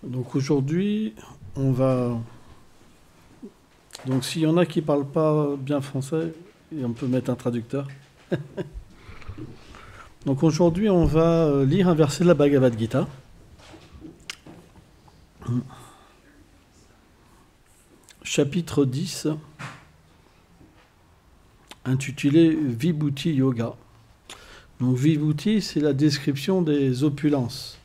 Donc aujourd'hui, on va... Donc s'il y en a qui ne parlent pas bien français, on peut mettre un traducteur. Donc aujourd'hui, on va lire un verset de la Bhagavad Gita. Chapitre 10, intitulé Vibhuti Yoga. Donc Vibhuti, c'est la description des opulences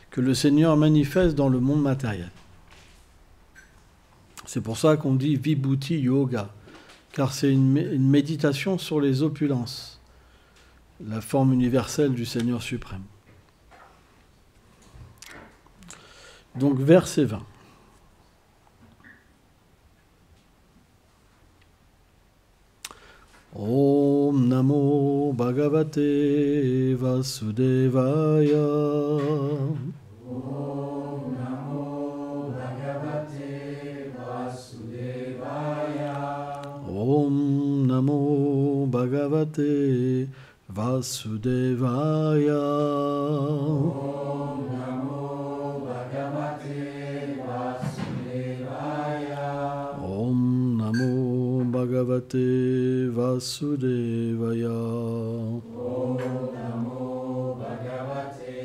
que le Seigneur manifeste dans le monde matériel. C'est pour ça qu'on dit Vibhuti Yoga, car c'est une méditation sur les opulences, la forme universelle du Seigneur suprême. Donc verset 20. Om Namo Bhagavate Vasudevaya. Om Namo Bhagavate Vasudevaya. Om Namo Bhagavate Vasudevaya. Om Namo Bhagavate Vasudevaya. Om Namo Bhagavate Vasudevaya. Om Namo Bhagavate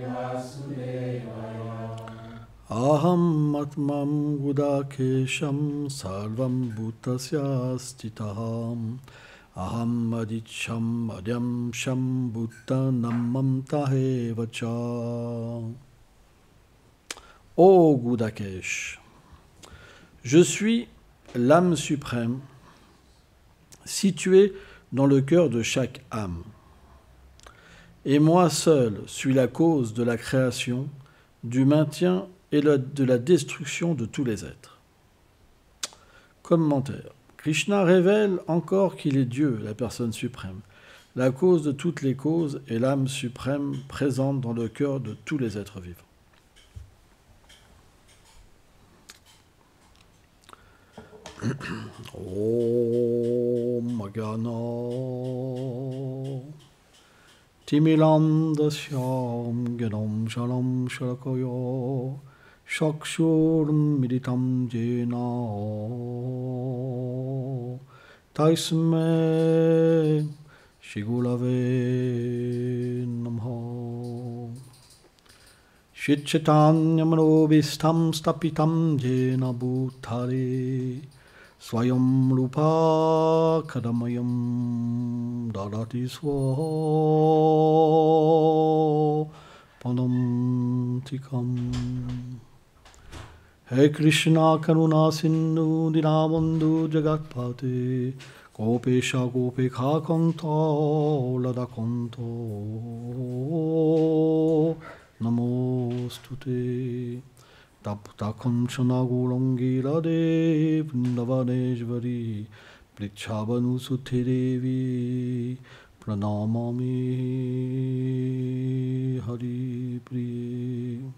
Vasudevaya. Aham Atmam Gudakesham Sarvam Bhutasya Stitaham Aham Adicham Adyam Sham Bhutanamam Tahevacha. Ô Gudakesh, je suis l'âme suprême, située dans le cœur de chaque âme. Et moi seul suis la cause de la création, du maintien et de la destruction de tous les êtres. Commentaire. Krishna révèle encore qu'il est Dieu, la personne suprême, la cause de toutes les causes et l'âme suprême présente dans le cœur de tous les êtres vivants. Om Magana Timilam Dasyam Gadam Shalam Shalakoyo Shakshur Militam Jena Taisme Shigulave Namha Shitchetanyamrobhistam Stapitam Jena Bhutare Swayam Rupa Kadamayam Dadati Swaha Padam Tikam. Hey Krishna Karuna Sindhu Dinabandhu Jagatpate Gopesha Gopekha Kanto Ladakanto Namostute Taptakam Shanagulangi Radhe Vrindavaneshvari Prichabhanu Sute Devi Pranamami Hari Priye.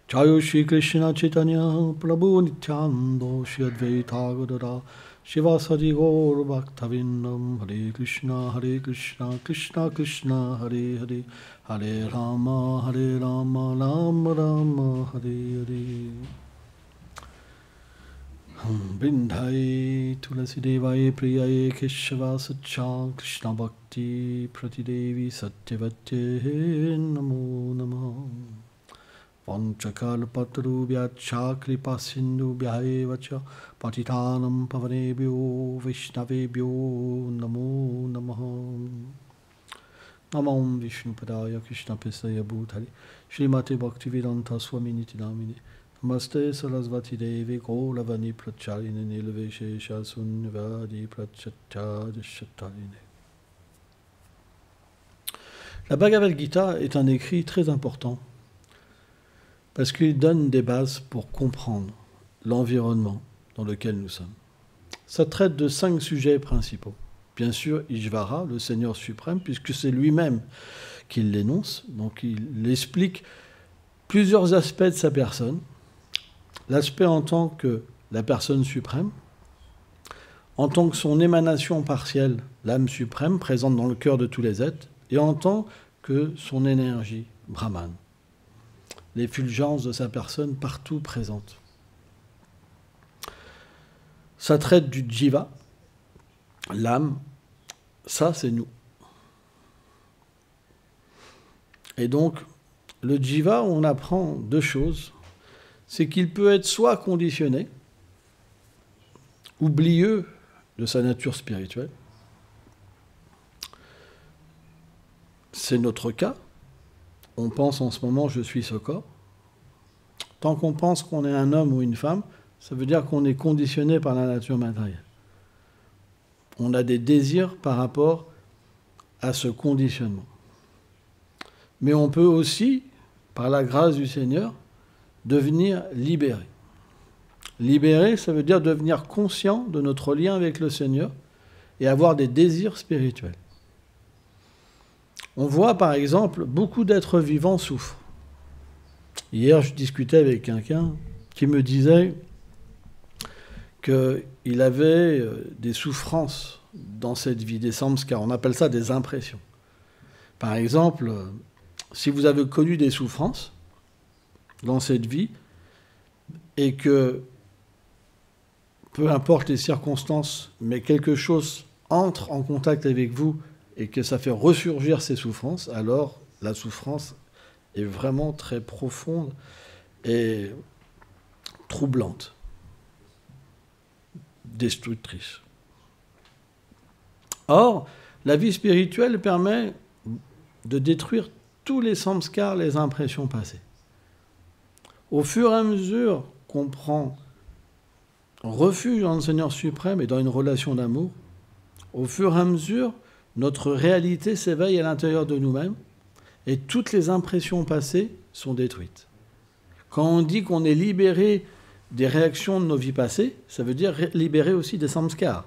Jaya Shri Krishna Chaitanya Prabhu Nityananda Shri Advaita Gadadhara Shivasadi Gaur Bhaktavindam. Hare Krishna Krishna Krishna Hare Hare Hare Rama Rama Rama Hare Hare. Brindhai Tulasi Devai Priyaye Keshava Satcha Krishna Bhakti Pratidevi Satyavate Namo Namah. Vanchakalpatarubhyacha kripa sindhubhyaeva patitanam pavanebhyo vaishnavebhyo namo namaha. Namam Vishnupadaya Krishna Pesaya Bhutale Srimate Bhaktivedanta Swami Niti Namine Namaste Sarasvati Devi Gauravani Prachaline Nilveshesha Sunyavadi Prachatya Dashatarine. La Bhagavad Gita est un écrit très important parce qu'il donne des bases pour comprendre l'environnement dans lequel nous sommes. Ça traite de 5 sujets principaux. Bien sûr, Ishvara, le Seigneur suprême, puisque c'est lui-même qui l'énonce, donc il explique plusieurs aspects de sa personne. L'aspect en tant que la personne suprême, en tant que son émanation partielle, l'âme suprême, présente dans le cœur de tous les êtres, et en tant que son énergie, Brahman. l'effulgence de sa personne partout présente. Ça traite du jiva, l'âme, ça c'est nous. Et donc, le jiva, on apprend deux choses. C'est qu'il peut être soit conditionné, oublieux de sa nature spirituelle. C'est notre cas. On pense en ce moment, je suis ce corps. Tant qu'on pense qu'on est un homme ou une femme, ça veut dire qu'on est conditionné par la nature matérielle. On a des désirs par rapport à ce conditionnement. Mais on peut aussi, par la grâce du Seigneur, devenir libéré. Libéré, ça veut dire devenir conscient de notre lien avec le Seigneur et avoir des désirs spirituels. On voit par exemple beaucoup d'êtres vivants souffrent. Hier, je discutais avec quelqu'un qui me disait qu'il avait des souffrances dans cette vie, des samskaras. On appelle ça des impressions. Par exemple, si vous avez connu des souffrances dans cette vie et que, peu importe les circonstances, mais quelque chose entre en contact avec vous et que ça fait ressurgir ces souffrances, alors la souffrance est vraiment très profonde et troublante, destructrice. Or, la vie spirituelle permet de détruire tous les samskars, les impressions passées. Au fur et à mesure qu'on prend refuge dans le Seigneur suprême et dans une relation d'amour, au fur et à mesure, notre réalité s'éveille à l'intérieur de nous-mêmes et toutes les impressions passées sont détruites. Quand on dit qu'on est libéré des réactions de nos vies passées, ça veut dire libéré aussi des samskars.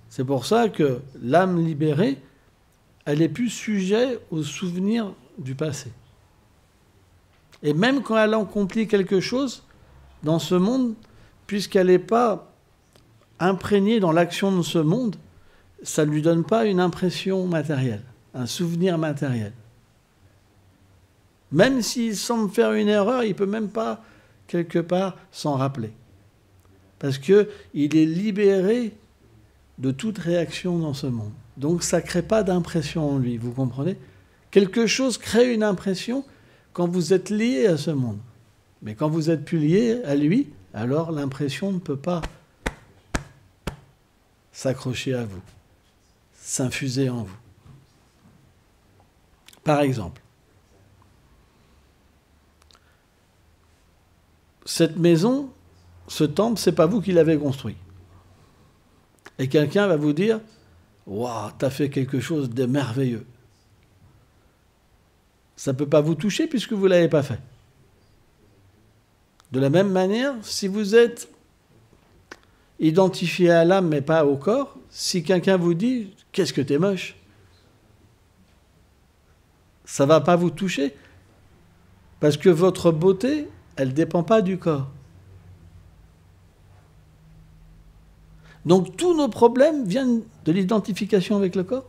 C'est pour ça que l'âme libérée, elle est plus sujet aux souvenirs du passé. Et même quand elle accomplit quelque chose dans ce monde, puisqu'elle n'est pas imprégnée dans l'action de ce monde, ça ne lui donne pas une impression matérielle, un souvenir matériel. Même s'il semble faire une erreur, il ne peut même pas, quelque part, s'en rappeler. Parce qu'il est libéré de toute réaction dans ce monde. Donc ça ne crée pas d'impression en lui, vous comprenez ? Quelque chose crée une impression quand vous êtes lié à ce monde. Mais quand vous êtes plus lié à lui, alors l'impression ne peut pas s'accrocher à vous, s'infuser en vous. Par exemple, cette maison, ce temple, c'est pas vous qui l'avez construit. Et quelqu'un va vous dire « Waouh, t'as fait quelque chose de merveilleux ». Ça ne peut pas vous toucher puisque vous ne l'avez pas fait. De la même manière, si vous êtes identifié à l'âme mais pas au corps, si quelqu'un vous dit « Qu'est-ce que t'es moche ?» ça ne va pas vous toucher parce que votre beauté, elle ne dépend pas du corps. Donc tous nos problèmes viennent de l'identification avec le corps.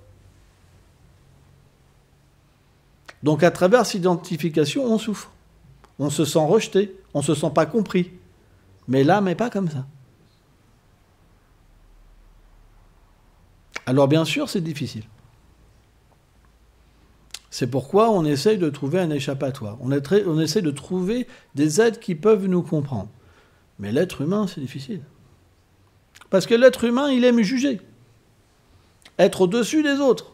Donc à travers cette identification, on souffre. On se sent rejeté, on ne se sent pas compris. Mais l'âme n'est pas comme ça. Alors bien sûr, c'est difficile. C'est pourquoi on essaye de trouver un échappatoire. On essaie de trouver des aides qui peuvent nous comprendre. Mais l'être humain, c'est difficile. Parce que l'être humain, il aime juger. Être au-dessus des autres.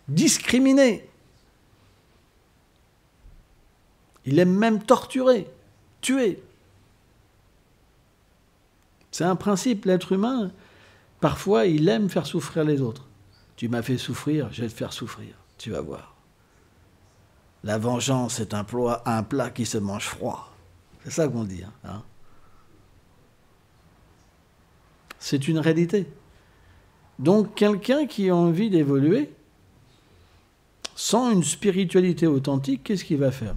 Discriminer. Il aime même torturer, tuer. C'est un principe, l'être humain, parfois, il aime faire souffrir les autres. Tu m'as fait souffrir, je vais te faire souffrir, tu vas voir. La vengeance est un plat qui se mange froid. C'est ça qu'on dit. Hein. C'est une réalité. Donc, quelqu'un qui a envie d'évoluer, sans une spiritualité authentique, qu'est-ce qu'il va faire ?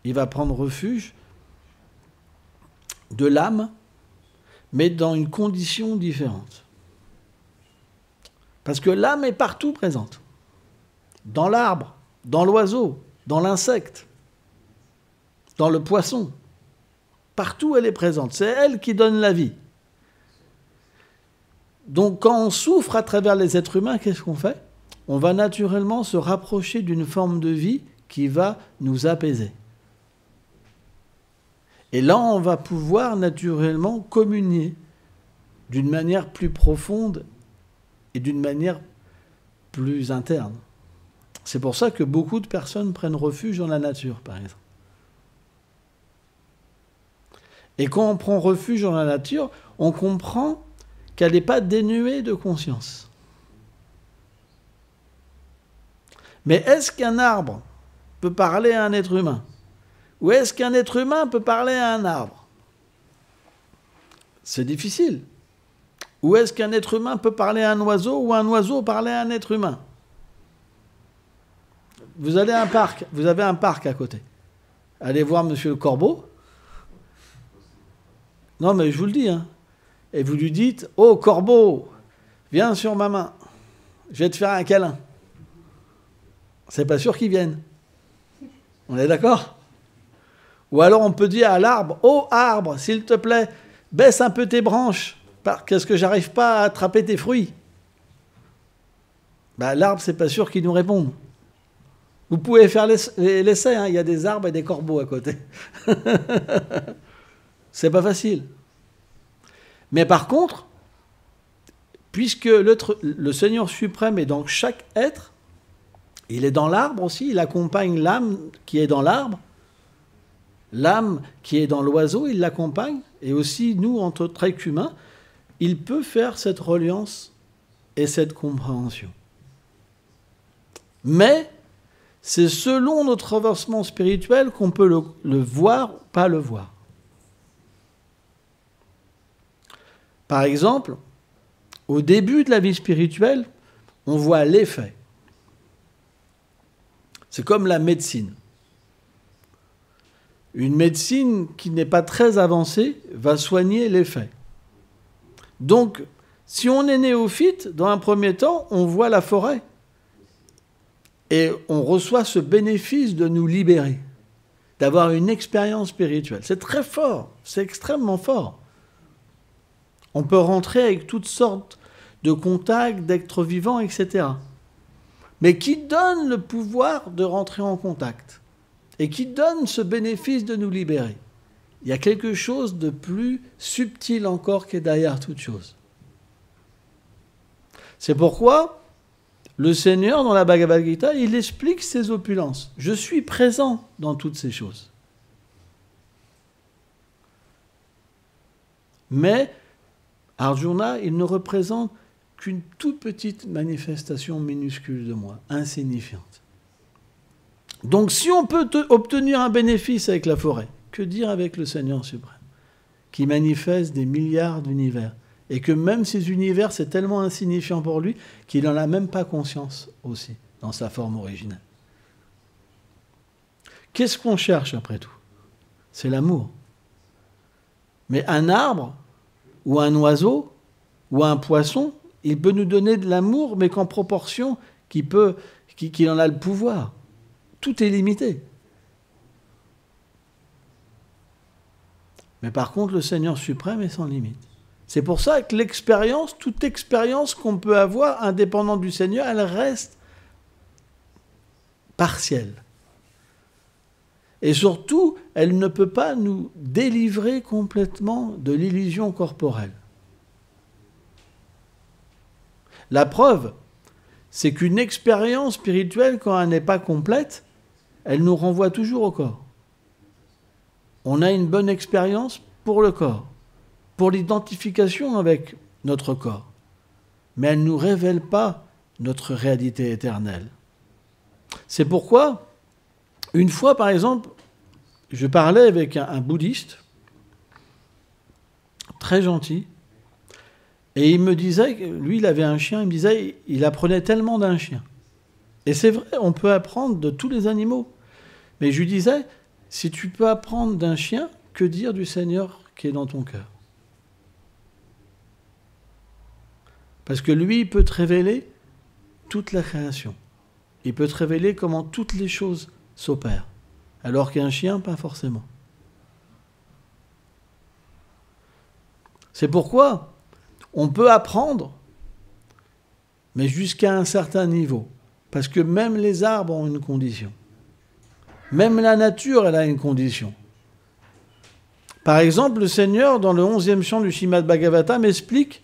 Il va prendre refuge de l'âme, mais dans une condition différente. Parce que l'âme est partout présente. dans l'arbre, dans l'oiseau, dans l'insecte, dans le poisson. Partout elle est présente, c'est elle qui donne la vie. Donc quand on souffre à travers les êtres humains, qu'est-ce qu'on fait? On va naturellement se rapprocher d'une forme de vie qui va nous apaiser. Et là, on va pouvoir naturellement communier d'une manière plus profonde et d'une manière plus interne. C'est pour ça que beaucoup de personnes prennent refuge dans la nature, par exemple. Et quand on prend refuge dans la nature, on comprend qu'elle n'est pas dénuée de conscience. Mais est-ce qu'un arbre peut parler à un être humain? Ou est-ce qu'un être humain peut parler à un arbre? C'est difficile. Ou est-ce qu'un être humain peut parler à un oiseau ou un oiseau parler à un être humain? Vous allez à un parc, vous avez un parc à côté. Allez voir Monsieur le Corbeau. Non mais je vous le dis, hein. Et vous lui dites, oh Corbeau, viens sur ma main, je vais te faire un câlin. C'est pas sûr qu'il vienne. On est d'accord? Ou alors on peut dire à l'arbre, oh arbre, s'il te plaît, baisse un peu tes branches, parce que j'arrive pas à attraper tes fruits. Ben, l'arbre, c'est pas sûr qu'il nous réponde. Vous pouvez faire l'essai, hein, il y a des arbres et des corbeaux à côté. C'est pas facile. Mais par contre, puisque le Seigneur suprême est dans chaque être, il est dans l'arbre aussi, il accompagne l'âme qui est dans l'arbre, l'âme qui est dans l'oiseau, il l'accompagne, et aussi nous, en tant qu'êtres humains, il peut faire cette reliance et cette compréhension. Mais c'est selon notre avancement spirituel qu'on peut le voir ou pas le voir. Par exemple, au début de la vie spirituelle, on voit l'effet. C'est comme la médecine. Une médecine qui n'est pas très avancée va soigner l'effet. Donc, si on est néophyte, dans un premier temps, on voit la forêt. Et on reçoit ce bénéfice de nous libérer, d'avoir une expérience spirituelle. C'est très fort, c'est extrêmement fort. On peut rentrer avec toutes sortes de contacts, d'êtres vivants, etc. Mais qui donne le pouvoir de rentrer en contact? Et qui donne ce bénéfice de nous libérer? Il y a quelque chose de plus subtil encore qui est derrière toute chose. C'est pourquoi le Seigneur, dans la Bhagavad Gita, il explique ses opulences. Je suis présent dans toutes ces choses. Mais Arjuna, il ne représente qu'une toute petite manifestation minuscule de moi, insignifiante. Donc si on peut obtenir un bénéfice avec la forêt, que dire avec le Seigneur suprême, qui manifeste des milliards d'univers, et que même ces univers, c'est tellement insignifiant pour lui qu'il n'en a même pas conscience aussi, dans sa forme originelle. Qu'est-ce qu'on cherche après tout? C'est l'amour. Mais un arbre, ou un oiseau, ou un poisson, il peut nous donner de l'amour, mais qu'en proportion qu'il en a le pouvoir. Tout est limité. Mais par contre, le Seigneur suprême est sans limite. C'est pour ça que l'expérience, toute expérience qu'on peut avoir, indépendante du Seigneur, elle reste partielle. Et surtout, elle ne peut pas nous délivrer complètement de l'illusion corporelle. La preuve, c'est qu'une expérience spirituelle, quand elle n'est pas complète, elle nous renvoie toujours au corps. On a une bonne expérience pour le corps, pour l'identification avec notre corps. Mais elle ne nous révèle pas notre réalité éternelle. C'est pourquoi, une fois par exemple, je parlais avec un bouddhiste, très gentil, et il me disait, lui il avait un chien, il me disait, il apprenait tellement d'un chien. Et c'est vrai, on peut apprendre de tous les animaux. Mais je lui disais, si tu peux apprendre d'un chien, que dire du Seigneur qui est dans ton cœur? Parce que lui, il peut te révéler toute la création. il peut te révéler comment toutes les choses s'opèrent. Alors qu'un chien, pas forcément. C'est pourquoi on peut apprendre, mais jusqu'à un certain niveau. Parce que même les arbres ont une condition. Même la nature, elle a une condition. Par exemple, le Seigneur, dans le 11e chant du Srimad Bhagavatam, m'explique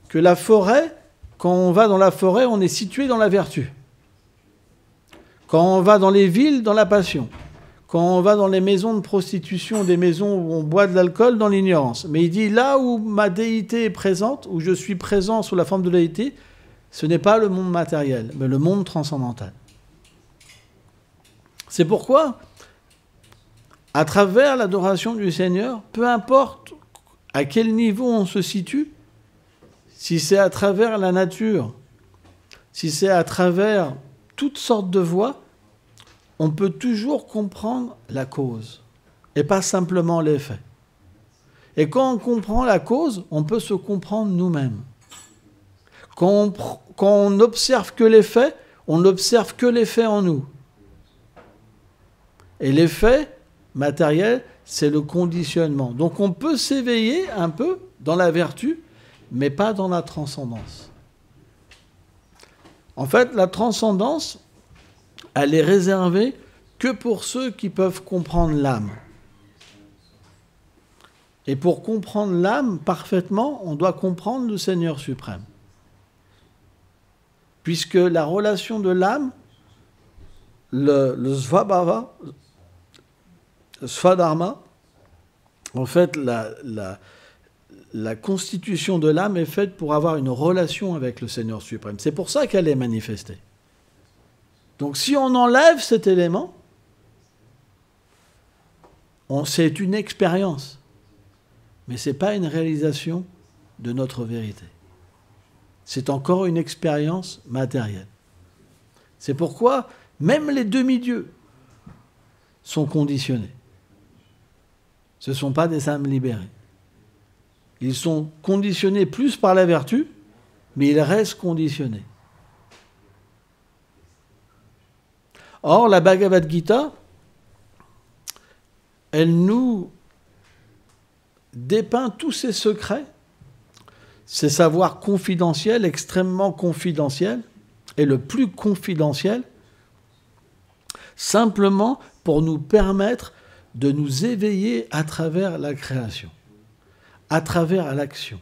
que la forêt, quand on va dans la forêt, on est situé dans la vertu. Quand on va dans les villes, dans la passion. Quand on va dans les maisons de prostitution, des maisons où on boit de l'alcool, dans l'ignorance. Mais il dit, là où ma déité est présente, où je suis présent sous la forme de déité, ce n'est pas le monde matériel, mais le monde transcendantal. C'est pourquoi, à travers l'adoration du Seigneur, peu importe à quel niveau on se situe, si c'est à travers la nature, si c'est à travers toutes sortes de voies, on peut toujours comprendre la cause, et pas simplement l'effet. Et quand on comprend la cause, on peut se comprendre nous-mêmes. Quand on n'observe que l'effet, on n'observe que l'effet en nous. Et l'effet matériel, c'est le conditionnement. Donc on peut s'éveiller un peu dans la vertu, mais pas dans la transcendance. En fait, la transcendance, elle est réservée que pour ceux qui peuvent comprendre l'âme. Et pour comprendre l'âme parfaitement, on doit comprendre le Seigneur suprême. Puisque la relation de l'âme, le svabhava, le svadharma, en fait, la constitution de l'âme est faite pour avoir une relation avec le Seigneur suprême. C'est pour ça qu'elle est manifestée. Donc si on enlève cet élément, c'est une expérience, mais ce n'est pas une réalisation de notre vérité. C'est encore une expérience matérielle. C'est pourquoi même les demi-dieux sont conditionnés. Ce ne sont pas des âmes libérées. Ils sont conditionnés plus par la vertu, mais ils restent conditionnés. Or, la Bhagavad Gita, elle nous dépeint tous ces secrets, ces savoirs confidentiels, extrêmement confidentiels, et le plus confidentiel, simplement pour nous permettre de nous éveiller à travers la création, à travers l'action,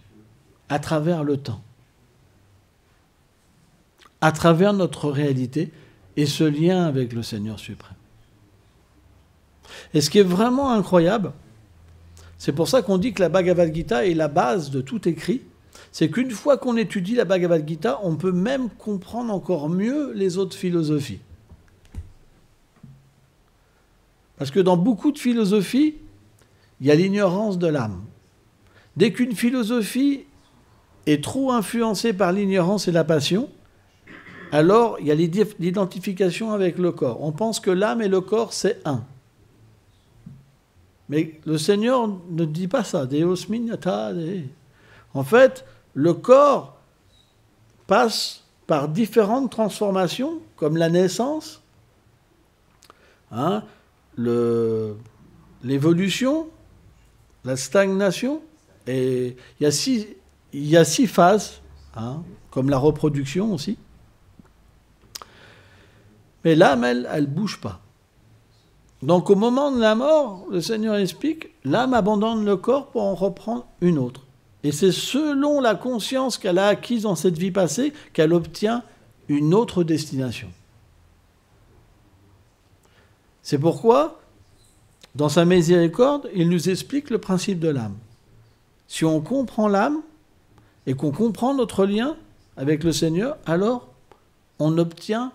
à travers le temps, à travers notre réalité et ce lien avec le Seigneur suprême. Et ce qui est vraiment incroyable, c'est pour ça qu'on dit que la Bhagavad Gita est la base de tout écrit, c'est qu'une fois qu'on étudie la Bhagavad Gita, on peut même comprendre encore mieux les autres philosophies. Parce que dans beaucoup de philosophies, il y a l'ignorance de l'âme. Dès qu'une philosophie est trop influencée par l'ignorance et la passion, alors il y a l'identification avec le corps. On pense que l'âme et le corps, c'est un. Mais le Seigneur ne dit pas ça. Deosmin yata de. En fait, le corps passe par différentes transformations, comme la naissance, l'évolution, la stagnation, et il y a six phases, comme la reproduction aussi. Mais l'âme, elle ne bouge pas. Donc au moment de la mort, le Seigneur explique, l'âme abandonne le corps pour en reprendre une autre. Et c'est selon la conscience qu'elle a acquise dans cette vie passée qu'elle obtient une autre destination. C'est pourquoi, dans sa miséricorde, il nous explique le principe de l'âme. Si on comprend l'âme et qu'on comprend notre lien avec le Seigneur, alors on obtient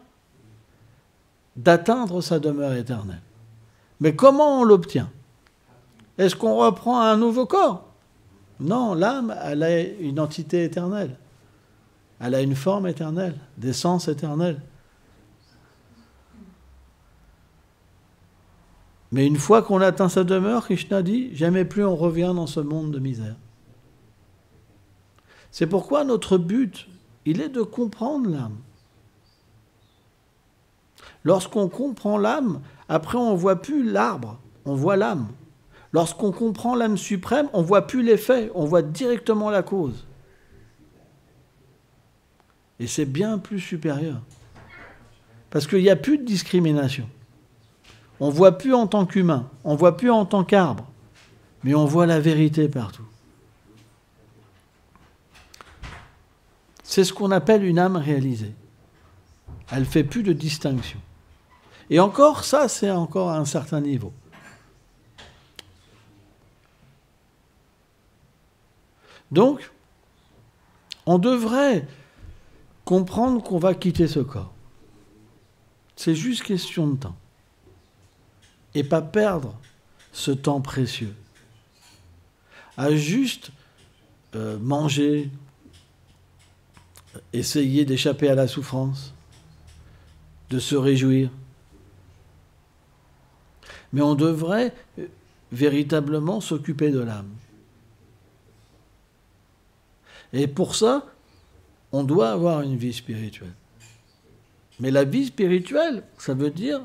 d'atteindre sa demeure éternelle. Mais comment on l'obtient? Est-ce qu'on reprend un nouveau corps? Non, l'âme, elle a une entité éternelle. Elle a une forme éternelle, des sens éternels. Mais une fois qu'on atteint sa demeure, Krishna dit, jamais plus on revient dans ce monde de misère. C'est pourquoi notre but, il est de comprendre l'âme. Lorsqu'on comprend l'âme, après on ne voit plus l'arbre, on voit l'âme. Lorsqu'on comprend l'âme suprême, on ne voit plus l'effet, on voit directement la cause. Et c'est bien plus supérieur. Parce qu'il n'y a plus de discrimination. On ne voit plus en tant qu'humain, on ne voit plus en tant qu'arbre, mais on voit la vérité partout. C'est ce qu'on appelle une âme réalisée. Elle ne fait plus de distinction. Et encore, ça, c'est encore à un certain niveau. Donc, on devrait comprendre qu'on va quitter ce corps. C'est juste question de temps. Et pas perdre ce temps précieux. À juste manger, essayer d'échapper à la souffrance, de se réjouir. Mais on devrait véritablement s'occuper de l'âme. Et pour ça, on doit avoir une vie spirituelle. Mais la vie spirituelle, ça veut dire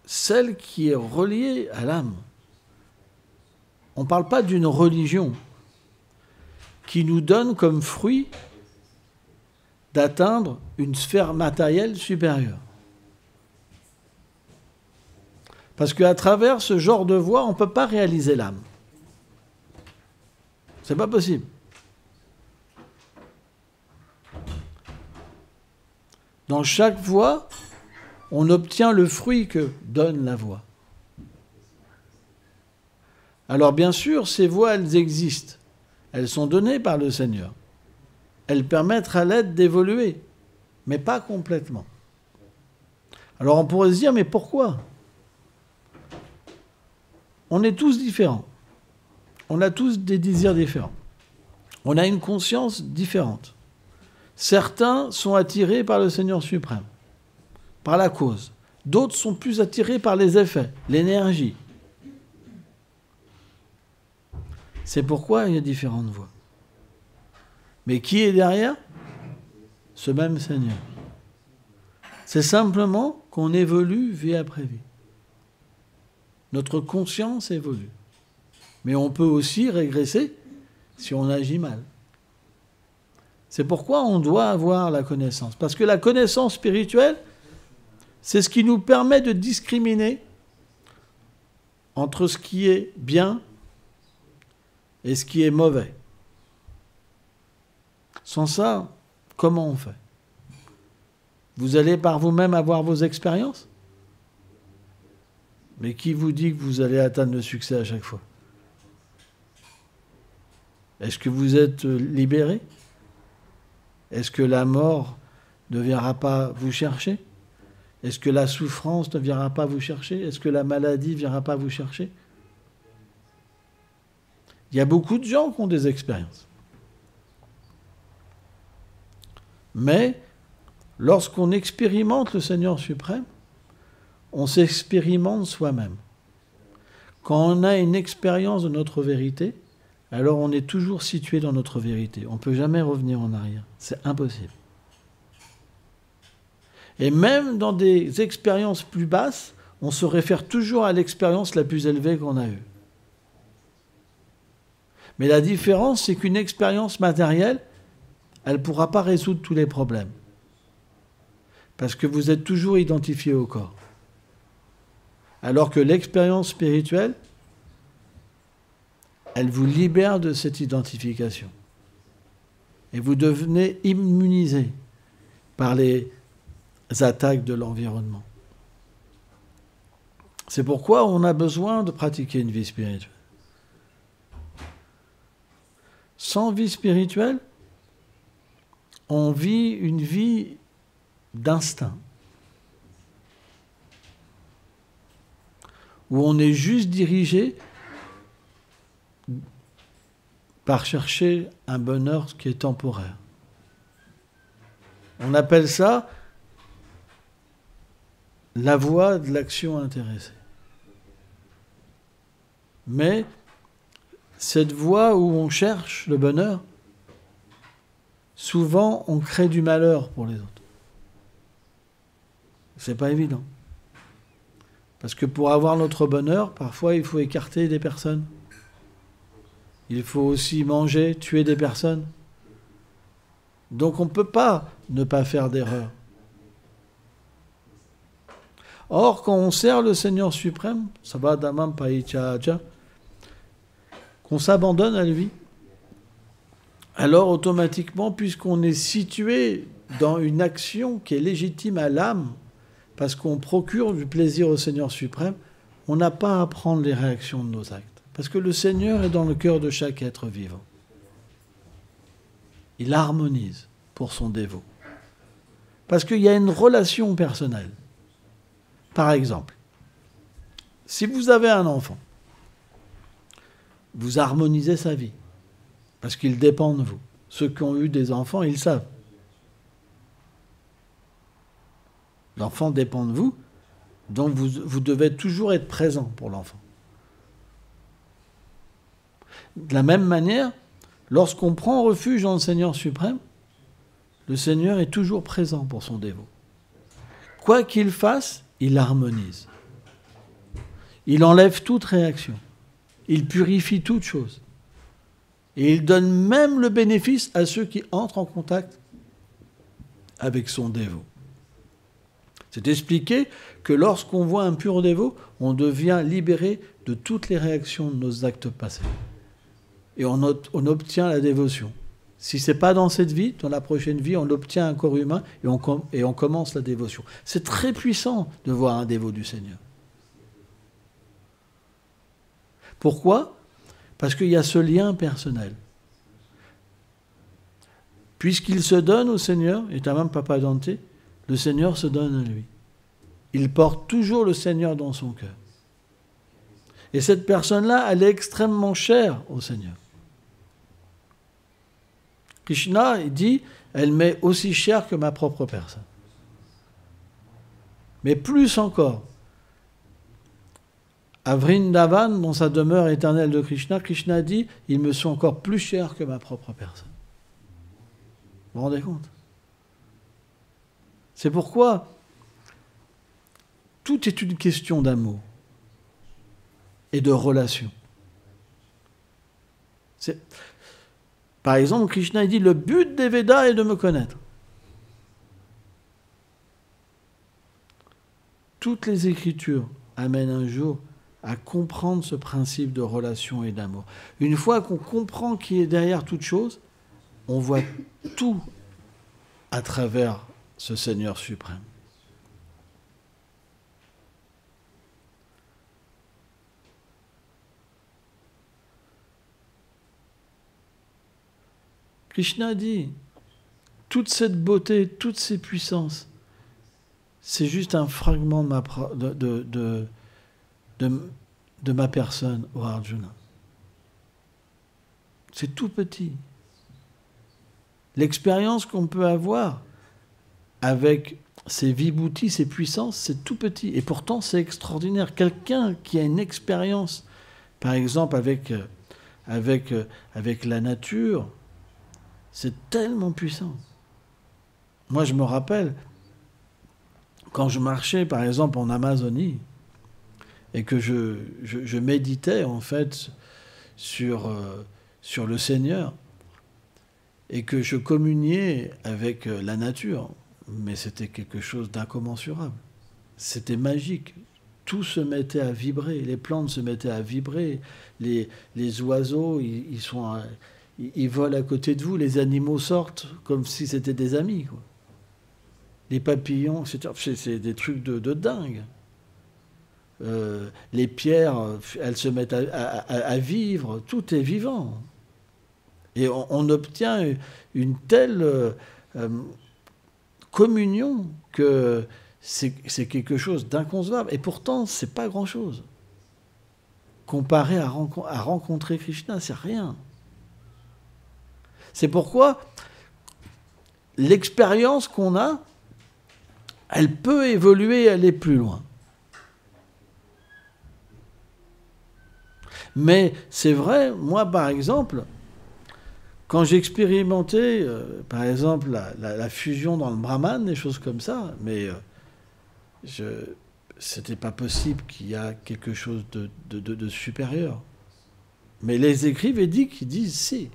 celle qui est reliée à l'âme. On ne parle pas d'une religion qui nous donne comme fruit d'atteindre une sphère matérielle supérieure. Parce qu'à travers ce genre de voie, on ne peut pas réaliser l'âme. C'est pas possible. Dans chaque voie, on obtient le fruit que donne la voie. Alors bien sûr, ces voies, elles existent. Elles sont données par le Seigneur. Elles permettent à l'être d'évoluer, mais pas complètement. Alors on pourrait se dire, mais pourquoi ? On est tous différents. On a tous des désirs différents. On a une conscience différente. Certains sont attirés par le Seigneur suprême, par la cause. D'autres sont plus attirés par les effets, l'énergie. C'est pourquoi il y a différentes voies. Mais qui est derrière ? Ce même Seigneur. C'est simplement qu'on évolue vie après vie. Notre conscience évolue. Mais on peut aussi régresser si on agit mal. C'est pourquoi on doit avoir la connaissance. Parce que la connaissance spirituelle, c'est ce qui nous permet de discriminer entre ce qui est bien et ce qui est mauvais. Sans ça, comment on fait ? Vous allez par vous-même avoir vos expériences ? Mais qui vous dit que vous allez atteindre le succès à chaque fois ? Est-ce que vous êtes libéré ? Est-ce que la mort ne viendra pas vous chercher ? Est-ce que la souffrance ne viendra pas vous chercher ? Est-ce que la maladie ne viendra pas vous chercher ? Il y a beaucoup de gens qui ont des expériences. Mais lorsqu'on expérimente le Seigneur suprême, on s'expérimente soi-même. Quand on a une expérience de notre vérité, alors on est toujours situé dans notre vérité. On ne peut jamais revenir en arrière. C'est impossible. Et même dans des expériences plus basses, on se réfère toujours à l'expérience la plus élevée qu'on a eue. Mais la différence, c'est qu'une expérience matérielle, elle ne pourra pas résoudre tous les problèmes. Parce que vous êtes toujours identifié au corps. Alors que l'expérience spirituelle, elle vous libère de cette identification. Et vous devenez immunisé par les attaques de l'environnement. C'est pourquoi on a besoin de pratiquer une vie spirituelle. Sans vie spirituelle, on vit une vie d'instinct, où on est juste dirigé par chercher un bonheur qui est temporaire. On appelle ça la voie de l'action intéressée. Mais cette voie où on cherche le bonheur, souvent on crée du malheur pour les autres. C'est pas évident. Parce que pour avoir notre bonheur, parfois il faut écarter des personnes. Il faut aussi manger, tuer des personnes. Donc on ne peut pas ne pas faire d'erreur. Or, quand on sert le Seigneur suprême, ça va damam paichaja, qu'on s'abandonne à lui, alors automatiquement, puisqu'on est situé dans une action qui est légitime à l'âme, parce qu'on procure du plaisir au Seigneur suprême, on n'a pas à prendre les réactions de nos actes. Parce que le Seigneur est dans le cœur de chaque être vivant. Il harmonise pour son dévot. Parce qu'il y a une relation personnelle. Par exemple, si vous avez un enfant, vous harmonisez sa vie, parce qu'il dépend de vous. Ceux qui ont eu des enfants, ils le savent. L'enfant dépend de vous, donc vous devez toujours être présent pour l'enfant. De la même manière, lorsqu'on prend refuge dans le Seigneur suprême, le Seigneur est toujours présent pour son dévot. Quoi qu'il fasse, il harmonise. Il enlève toute réaction. Il purifie toute chose. Et il donne même le bénéfice à ceux qui entrent en contact avec son dévot. C'est expliqué que lorsqu'on voit un pur dévot, on devient libéré de toutes les réactions de nos actes passés. Et on obtient la dévotion. Si ce n'est pas dans cette vie, dans la prochaine vie, on obtient un corps humain et on commence la dévotion. C'est très puissant de voir un dévot du Seigneur. Pourquoi ? Parce qu'il y a ce lien personnel. Puisqu'il se donne au Seigneur, et même Papa Dante, le Seigneur se donne à lui. Il porte toujours le Seigneur dans son cœur. Et cette personne-là, elle est extrêmement chère au Seigneur. Krishna, il dit, elle m'est aussi chère que ma propre personne. Mais plus encore, à Vrindavan, dans sa demeure éternelle de Krishna, Krishna dit, ils me sont encore plus chers que ma propre personne. Vous vous rendez compte ? C'est pourquoi tout est une question d'amour et de relation. Par exemple, Krishna dit, le but des Védas est de me connaître. Toutes les Écritures amènent un jour à comprendre ce principe de relation et d'amour. Une fois qu'on comprend qui est derrière toute chose, on voit tout à travers ce Seigneur suprême. Krishna dit, toute cette beauté, toutes ces puissances, c'est juste un fragment de ma personne, ô Arjuna. C'est tout petit. L'expérience qu'on peut avoir avec ces vibhutis, ces puissances, c'est tout petit. Et pourtant, c'est extraordinaire. Quelqu'un qui a une expérience, par exemple, avec la nature, c'est tellement puissant. Moi, je me rappelle, quand je marchais, par exemple, en Amazonie, et que je méditais, en fait, sur le Seigneur, et que je communiais avec la nature, mais c'était quelque chose d'incommensurable. C'était magique. Tout se mettait à vibrer, les plantes se mettaient à vibrer, les oiseaux, ils volent à côté de vous, les animaux sortent comme si c'était des amis, quoi. Les papillons, c'est des trucs de dingue. Les pierres, elles se mettent à vivre, tout est vivant. Et on obtient une telle communion que c'est quelque chose d'inconcevable. Et pourtant, c'est pas grand-chose. Comparé à rencontrer Krishna, c'est rien. C'est pourquoi l'expérience qu'on a, elle peut évoluer et aller plus loin. Mais c'est vrai, moi par exemple, quand j'ai expérimenté, par exemple, la fusion dans le Brahman, des choses comme ça, mais c'était pas possible qu'il y a quelque chose de supérieur. Mais les écrits védiques disent si.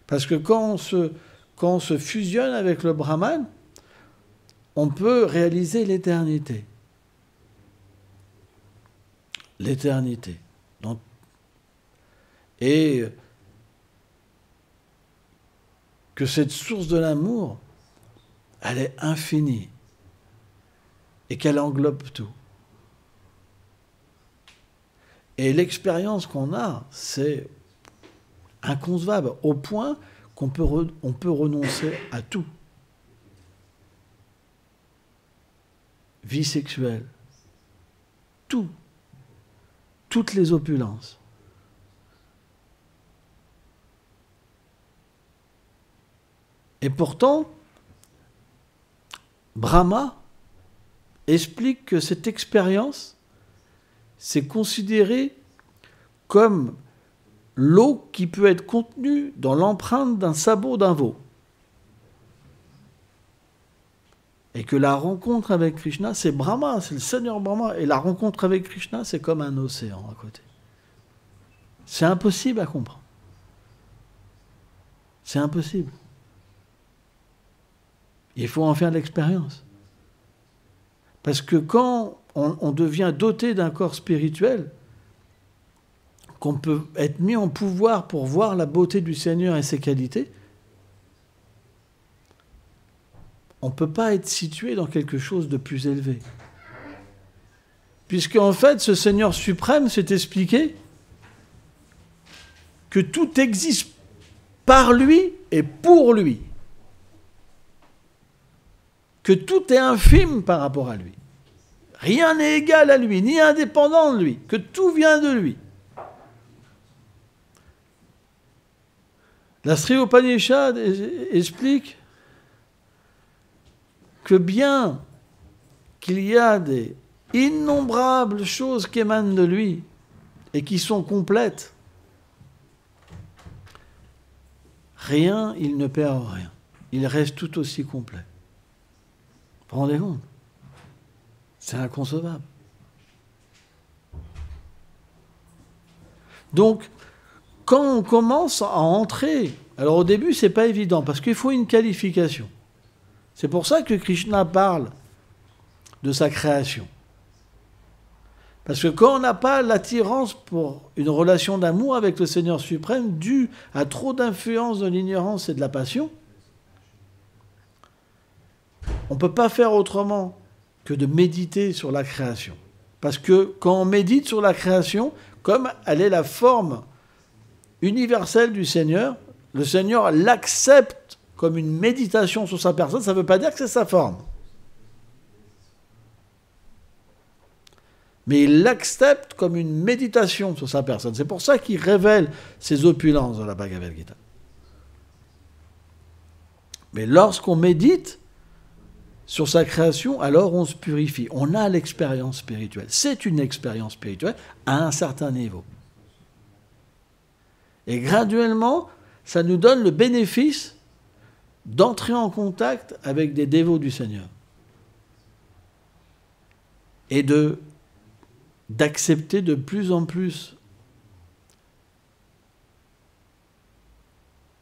Parce que quand on se fusionne avec le Brahman, on peut réaliser l'éternité. L'éternité. Et que cette source de l'amour, elle est infinie et qu'elle englobe tout. Et l'expérience qu'on a, c'est inconcevable, au point qu'on peut renoncer à tout. Vie sexuelle, tout, toutes les opulences. Et pourtant, Brahma explique que cette expérience, c'est considéré comme l'eau qui peut être contenue dans l'empreinte d'un sabot d'un veau. Et que la rencontre avec Krishna, c'est Brahma, c'est le Seigneur Brahma. Et la rencontre avec Krishna, c'est comme un océan à côté. C'est impossible à comprendre. C'est impossible. Il faut en faire l'expérience. Parce que quand on devient doté d'un corps spirituel, qu'on peut être mis en pouvoir pour voir la beauté du Seigneur et ses qualités, on ne peut pas être situé dans quelque chose de plus élevé. Puisque en fait, ce Seigneur suprême s'est expliqué que tout existe par lui et pour lui. Que tout est infime par rapport à lui. Rien n'est égal à lui, ni indépendant de lui, que tout vient de lui. La Sri Upanishad explique que bien qu'il y a des innombrables choses qui émanent de lui et qui sont complètes, rien, il ne perd rien. Il reste tout aussi complet. Vous vous rendez compte ? C'est inconcevable. Donc, quand on commence à entrer, alors au début, c'est pas évident, parce qu'il faut une qualification. C'est pour ça que Krishna parle de sa création. Parce que quand on n'a pas l'attirance pour une relation d'amour avec le Seigneur suprême, due à trop d'influence de l'ignorance et de la passion, on ne peut pas faire autrement que de méditer sur la création. Parce que quand on médite sur la création, comme elle est la forme universelle du Seigneur, le Seigneur l'accepte comme une méditation sur sa personne, ça ne veut pas dire que c'est sa forme. Mais il l'accepte comme une méditation sur sa personne. C'est pour ça qu'il révèle ses opulences dans la Bhagavad Gita. Mais lorsqu'on médite sur sa création, alors on se purifie. On a l'expérience spirituelle. C'est une expérience spirituelle à un certain niveau. Et graduellement, ça nous donne le bénéfice d'entrer en contact avec des dévots du Seigneur. Et d'accepter de plus en plus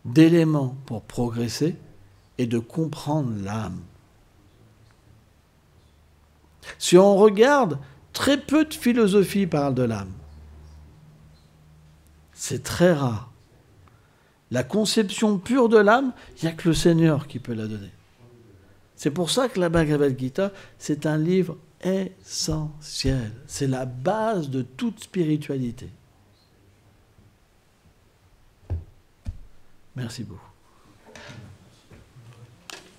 d'éléments pour progresser et de comprendre l'âme. Si on regarde, très peu de philosophie parle de l'âme. C'est très rare. La conception pure de l'âme, il n'y a que le Seigneur qui peut la donner. C'est pour ça que la Bhagavad Gita, c'est un livre essentiel. C'est la base de toute spiritualité. Merci beaucoup.